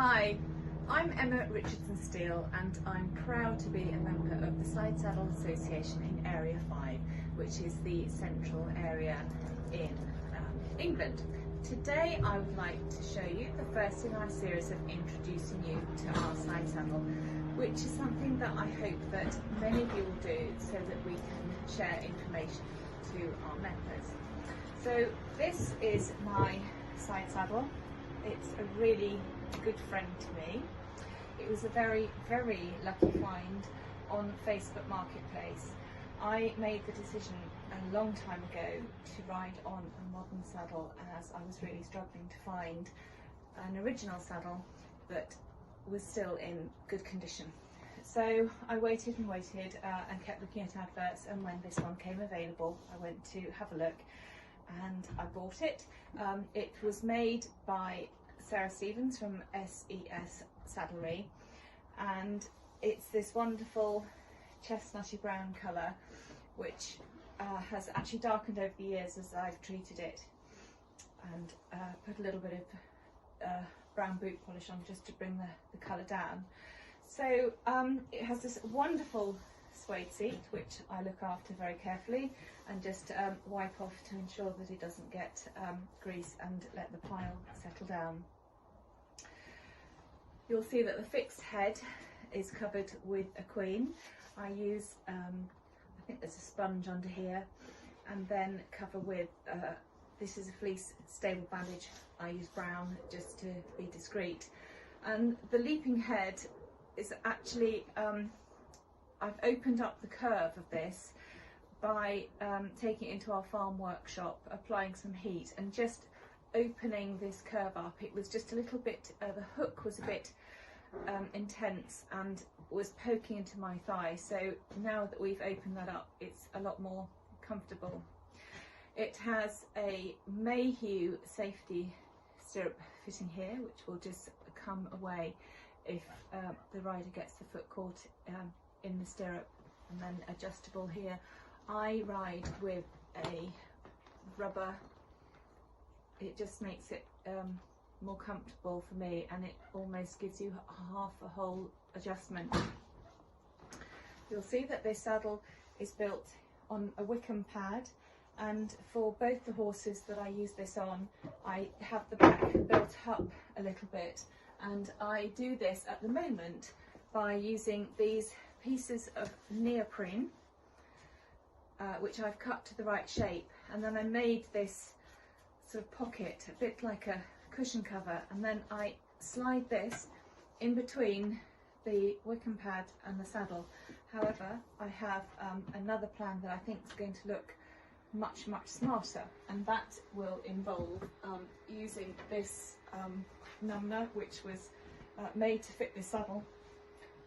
Hi, I'm Emma Richardson Steele and I'm proud to be a member of the Side Saddle Association in Area 5, which is the central area in England. Today I would like to show you the first in our series of introducing you to our side saddle, which is something that I hope that many of you will do so that we can share information to our members. So this is my side saddle. It's a really good friend to me. It was a very, very lucky find on Facebook Marketplace. I made the decision a long time ago to ride on a modern saddle as I was really struggling to find an original saddle that was still in good condition. So I waited and waited and kept looking at adverts, and when this one came available I went to have a look and I bought it. It was made by Sarah Stevens from SES Saddlery, and it's this wonderful chestnutty brown colour which has actually darkened over the years as I've treated it and put a little bit of brown boot polish on just to bring the colour down. So it has this wonderful suede seat which I look after very carefully and just wipe off to ensure that it doesn't get grease and let the pile settle down. You'll see that the fixed head is covered with a queen. I use, I think there's a sponge under here, and then cover with, this is a fleece stable bandage. I use brown just to be discreet. And the leaping head is actually, I've opened up the curve of this by taking it into our farm workshop, applying some heat and just opening this curve up. It was just a little bit, the hook was a bit intense and was poking into my thigh, so now that we've opened that up it's a lot more comfortable. It has a Mayhew safety stirrup fitting here which will just come away if the rider gets the foot caught in the stirrup, and then adjustable here. I ride with a rubber. It just makes it more comfortable for me, and it almost gives you half a whole adjustment. You'll see that this saddle is built on a Wickham pad, and for both the horses that I use this on, I have the back built up a little bit, and I do this at the moment by using these pieces of neoprene which I've cut to the right shape, and then I made this sort of pocket, a bit like a cushion cover, and then I slide this in between the Wickham pad and the saddle. However, I have another plan that I think is going to look much smarter, and that will involve using this number which was made to fit this saddle,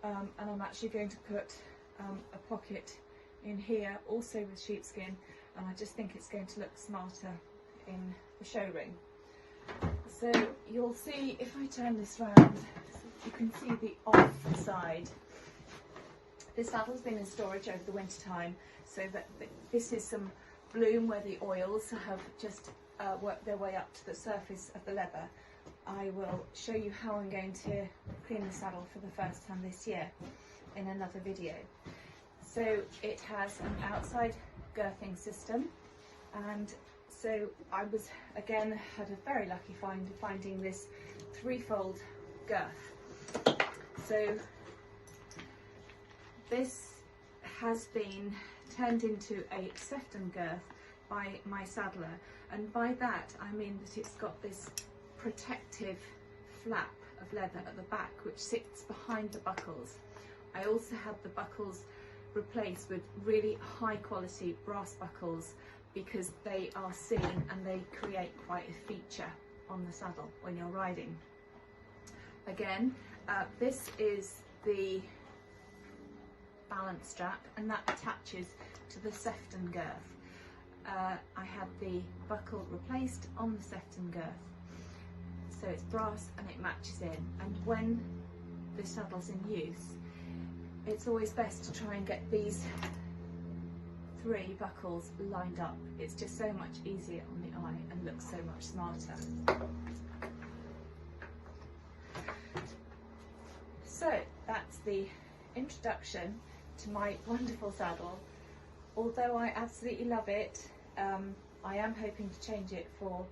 and I'm actually going to put a pocket in here also with sheepskin, and I just think it's going to look smarter in the show ring. So you'll see, if I turn this round, you can see the off side. This saddle's been in storage over the winter time, so that this is some bloom where the oils have just worked their way up to the surface of the leather. I will show you how I'm going to clean the saddle for the first time this year in another video. So it has an outside girthing system, and so I was, again, had a very lucky find of finding this threefold girth. So this has been turned into a Sefton girth by my saddler, and by that I mean that it's got this protective flap of leather at the back which sits behind the buckles. I also had the buckles replaced with really high quality brass buckles because they are seen and they create quite a feature on the saddle when you're riding. Again, this is the balance strap, and that attaches to the Sefton girth. I had the buckle replaced on the Sefton girth, so it's brass and it matches in, and when the saddle's in use it's always best to try and get these three buckles lined up. It's just so much easier on the eye and looks so much smarter. the introduction to my wonderful saddle. Although I absolutely love it, I am hoping to change it for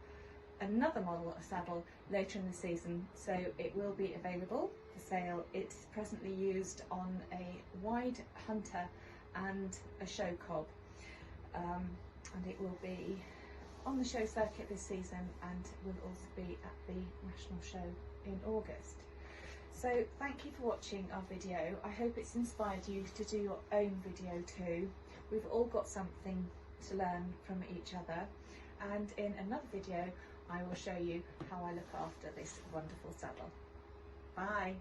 another model of saddle later in the season, so it will be available for sale. It's presently used on a wide hunter and a show cob, and it will be on the show circuit this season and will also be at the national show in August. So thank you for watching our video. I hope it's inspired you to do your own video too. We've all got something to learn from each other, and in another video I will show you how I look after this wonderful saddle. Bye!